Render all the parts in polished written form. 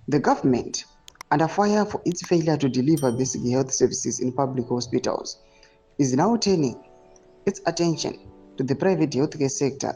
The government, under fire for its failure to deliver basic health services in public hospitals, is now turning its attention to the private healthcare sector,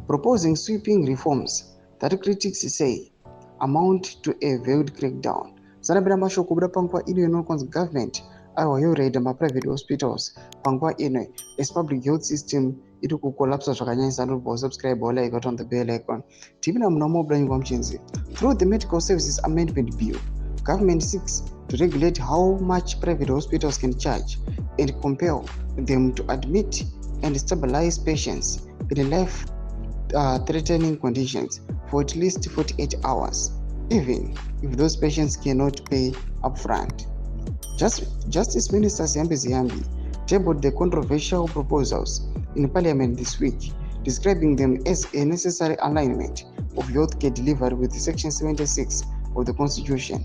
proposing sweeping reforms that critics say amount to a veiled crackdown. Sanabira mashoko kubuda panguva ino inonzi government aiwa yoraidha private hospitals panguva ino as public health system iri kukolapsa zvakanyanyisa. Ndobva subscribe or like on the bell icon. Tivina muna mobile muchinzi. Through the Medical Services Amendment Bill, government seeks to regulate how much private hospitals can charge and compel them to admit and stabilize patients in life-threatening conditions for at least 48 hours, even if those patients cannot pay upfront. Justice Minister Ziyambi tabled the controversial proposals in Parliament this week, describing them as a necessary alignment of healthcare delivery with Section 76 of the Constitution,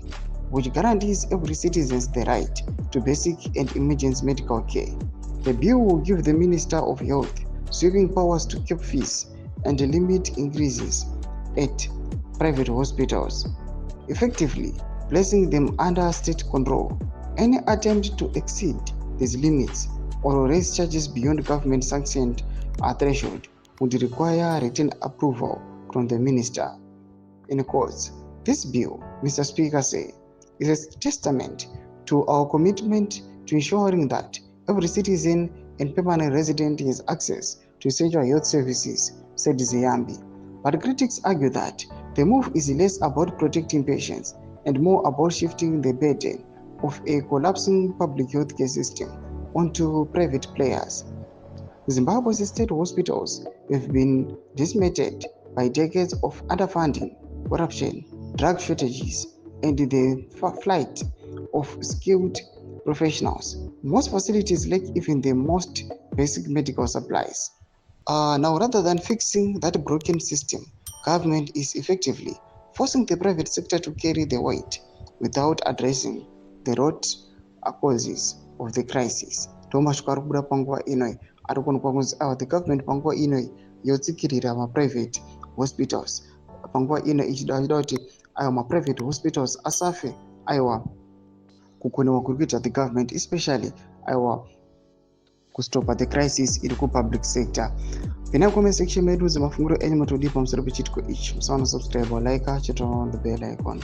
which guarantees every citizen the right to basic and emergency medical care. The bill will give the Minister of Health sweeping powers to cap fees and limit increases at private hospitals, effectively placing them under state control. Any attempt to exceed these limits or raise charges beyond government-sanctioned threshold would require written approval from the Minister. In quotes, this bill, Mr. Speaker said, is a testament to our commitment to ensuring that every citizen and permanent resident has access to essential health services, said Ziyambi. But critics argue that the move is less about protecting patients and more about shifting the burden of a collapsing public healthcare system onto private players. Zimbabwe's state hospitals have been decimated by decades of underfunding, corruption, drug shortages, and the flight of skilled professionals. Most facilities lack even the most basic medical supplies. Now, rather than fixing that broken system, government is effectively forcing the private sector to carry the weight without addressing the root causes of the crisis. The government panguva inoi yotsikirira private hospitals panguva ino ichida kuti ayo private hospitals asafe aiwa kukonewa kuri kuita the government, especially aiwa kustopa the crisis iri public sector. Pena comment section medu zemafunguro enyu matodipa pamusoro pechitiko ichi. Musawana subscribe or like, chat on the bell icon.